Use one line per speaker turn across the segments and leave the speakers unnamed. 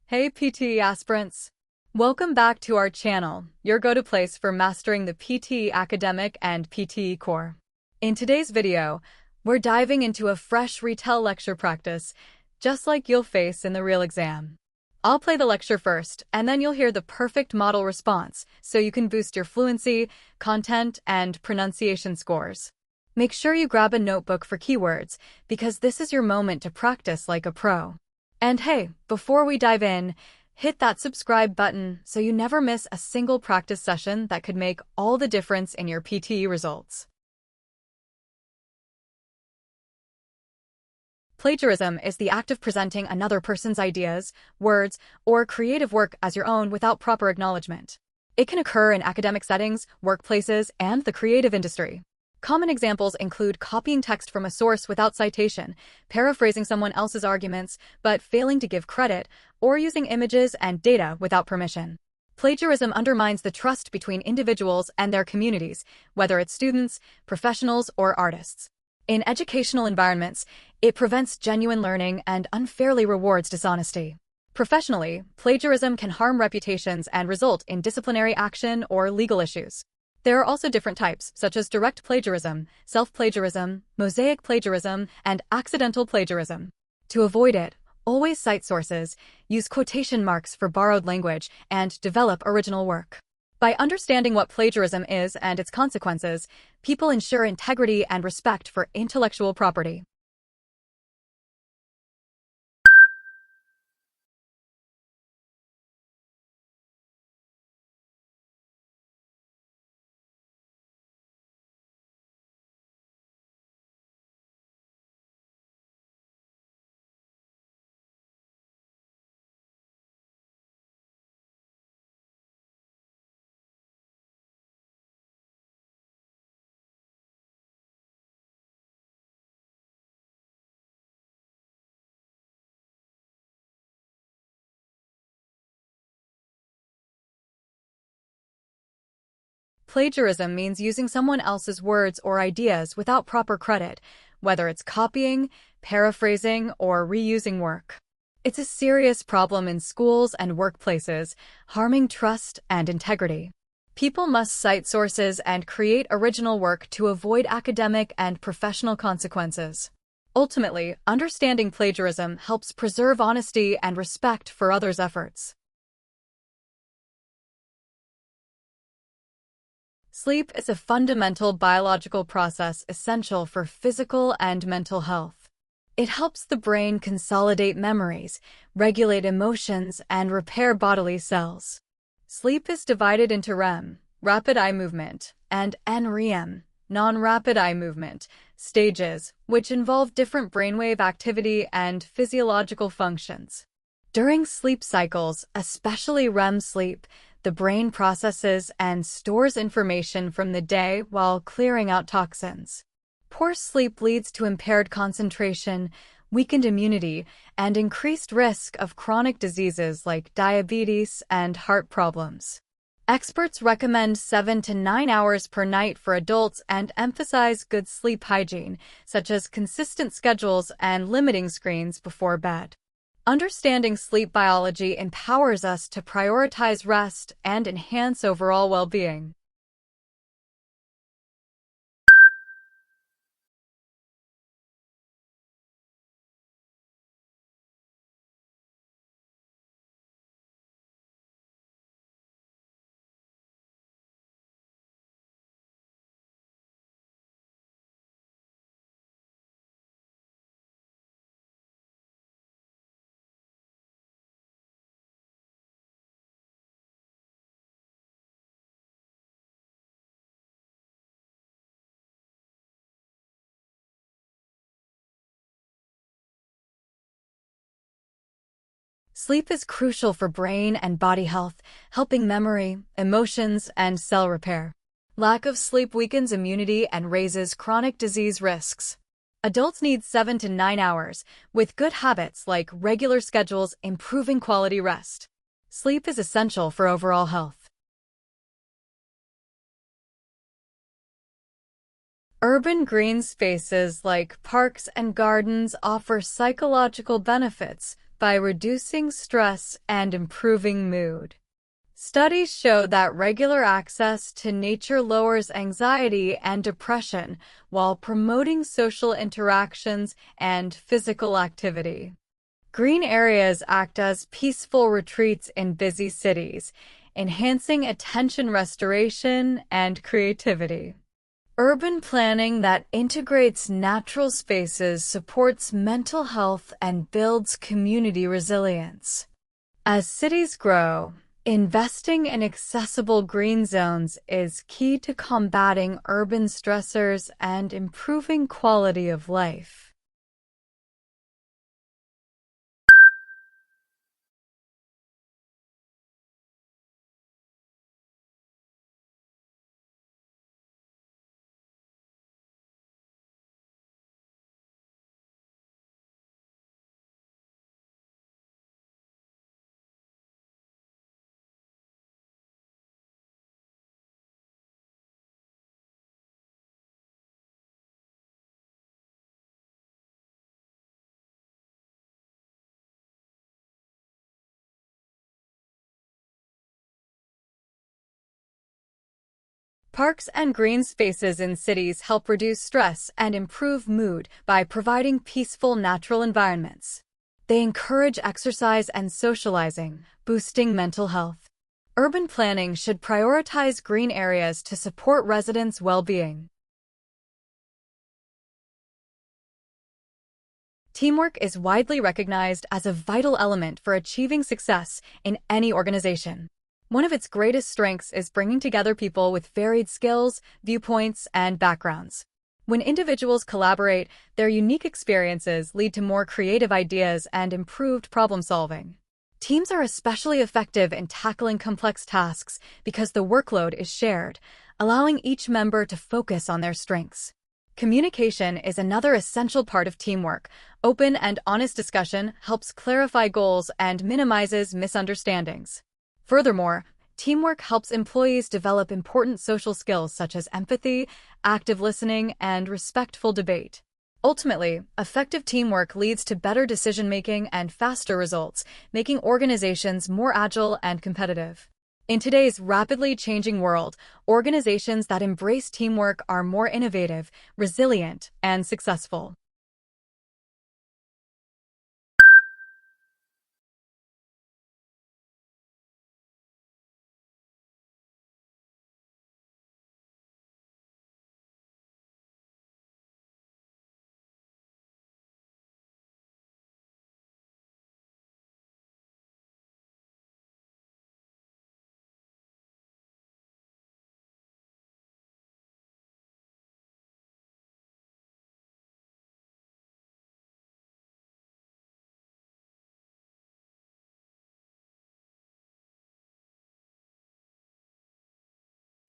Hey PTE aspirants! Welcome back to our channel, your go-to place for mastering the PTE Academic and PTE Core. In today's video, we're diving into a fresh Retell lecture practice, just like you'll face in the real exam. I'll play the lecture first, and then you'll hear the perfect model response, so you can boost your fluency, content, and pronunciation scores. Make sure you grab a notebook for keywords, because this is your moment to practice like a pro. And hey, before we dive in, hit that subscribe button so you never miss a single practice session that could make all the difference in your PTE results. Plagiarism is the act of presenting another person's ideas, words, or creative work as your own without proper acknowledgement. It can occur in academic settings, workplaces, and the creative industry. Common examples include copying text from a source without citation, paraphrasing someone else's arguments but failing to give credit, or using images and data without permission. Plagiarism undermines the trust between individuals and their communities, whether it's students, professionals, or artists. In educational environments, it prevents genuine learning and unfairly rewards dishonesty. Professionally, plagiarism can harm reputations and result in disciplinary action or legal issues. There are also different types, such as direct plagiarism, self-plagiarism, mosaic plagiarism, and accidental plagiarism. To avoid it, always cite sources, use quotation marks for borrowed language, and develop original work. By understanding what plagiarism is and its consequences, people ensure integrity and respect for intellectual property. Plagiarism means using someone else's words or ideas without proper credit, whether it's copying, paraphrasing, or reusing work. It's a serious problem in schools and workplaces, harming trust and integrity. People must cite sources and create original work to avoid academic and professional consequences. Ultimately, understanding plagiarism helps preserve honesty and respect for others' efforts. Sleep is a fundamental biological process essential for physical and mental health. It helps the brain consolidate memories, regulate emotions, and repair bodily cells. Sleep is divided into REM, rapid eye movement, and NREM, non-rapid eye movement, stages, which involve different brainwave activity and physiological functions. During sleep cycles, especially REM sleep, the brain processes and stores information from the day while clearing out toxins. Poor sleep leads to impaired concentration, weakened immunity, and increased risk of chronic diseases like diabetes and heart problems. Experts recommend 7 to 9 hours per night for adults and emphasize good sleep hygiene, such as consistent schedules and limiting screens before bed. Understanding sleep biology empowers us to prioritize rest and enhance overall well-being. Sleep is crucial for brain and body health, helping memory, emotions, and cell repair. Lack of sleep weakens immunity and raises chronic disease risks. Adults need 7 to 9 hours, with good habits like regular schedules improving quality rest. Sleep is essential for overall health. Urban green spaces like parks and gardens offer psychological benefits, by reducing stress and improving mood. Studies show that regular access to nature lowers anxiety and depression while promoting social interactions and physical activity. Green areas act as peaceful retreats in busy cities, enhancing attention restoration and creativity. Urban planning that integrates natural spaces supports mental health and builds community resilience. As cities grow, investing in accessible green zones is key to combating urban stressors and improving quality of life. Parks and green spaces in cities help reduce stress and improve mood by providing peaceful natural environments. They encourage exercise and socializing, boosting mental health. Urban planning should prioritize green areas to support residents' well-being. Teamwork is widely recognized as a vital element for achieving success in any organization. One of its greatest strengths is bringing together people with varied skills, viewpoints, and backgrounds. When individuals collaborate, their unique experiences lead to more creative ideas and improved problem solving. Teams are especially effective in tackling complex tasks because the workload is shared, allowing each member to focus on their strengths. Communication is another essential part of teamwork. Open and honest discussion helps clarify goals and minimizes misunderstandings. Furthermore, teamwork helps employees develop important social skills such as empathy, active listening, and respectful debate. Ultimately, effective teamwork leads to better decision-making and faster results, making organizations more agile and competitive. In today's rapidly changing world, organizations that embrace teamwork are more innovative, resilient, and successful.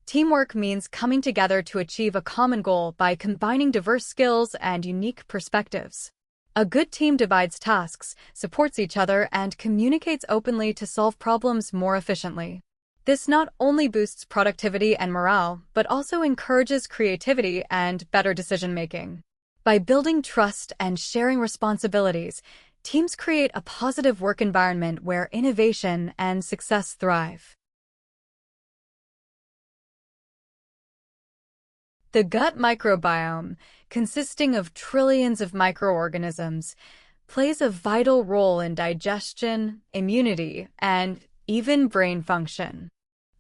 Teamwork means coming together to achieve a common goal by combining diverse skills and unique perspectives. A good team divides tasks, supports each other, and communicates openly to solve problems more efficiently. This not only boosts productivity and morale, but also encourages creativity and better decision-making. By building trust and sharing responsibilities, teams create a positive work environment where innovation and success thrive. The gut microbiome, consisting of trillions of microorganisms, plays a vital role in digestion, immunity, and even brain function.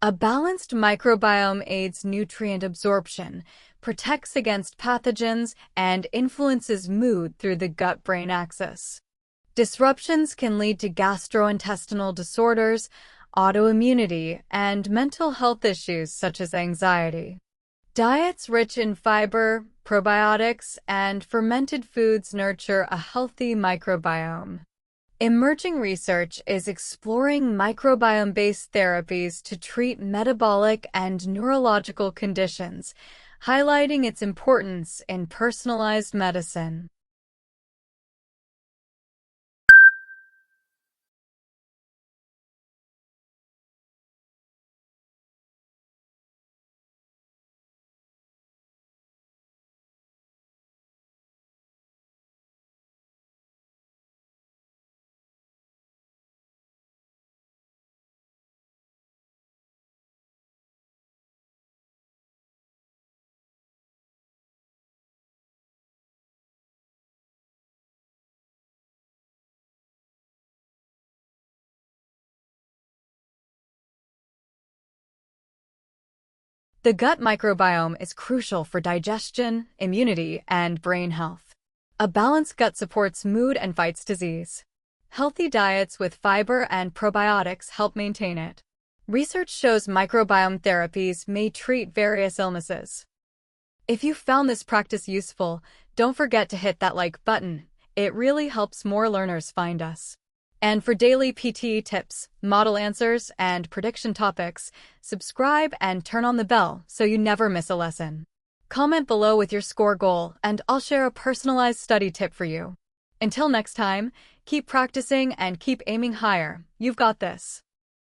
A balanced microbiome aids nutrient absorption, protects against pathogens, and influences mood through the gut-brain axis. Disruptions can lead to gastrointestinal disorders, autoimmunity, and mental health issues such as anxiety. Diets rich in fiber, probiotics, and fermented foods nurture a healthy microbiome. Emerging research is exploring microbiome-based therapies to treat metabolic and neurological conditions, highlighting its importance in personalized medicine. The gut microbiome is crucial for digestion, immunity, and brain health. A balanced gut supports mood and fights disease. Healthy diets with fiber and probiotics help maintain it. Research shows microbiome therapies may treat various illnesses. If you found this practice useful, don't forget to hit that like button. It really helps more learners find us. And for daily PTE tips, model answers, and prediction topics, subscribe and turn on the bell so you never miss a lesson. Comment below with your score goal, and I'll share a personalized study tip for you. Until next time, keep practicing and keep aiming higher. You've got this.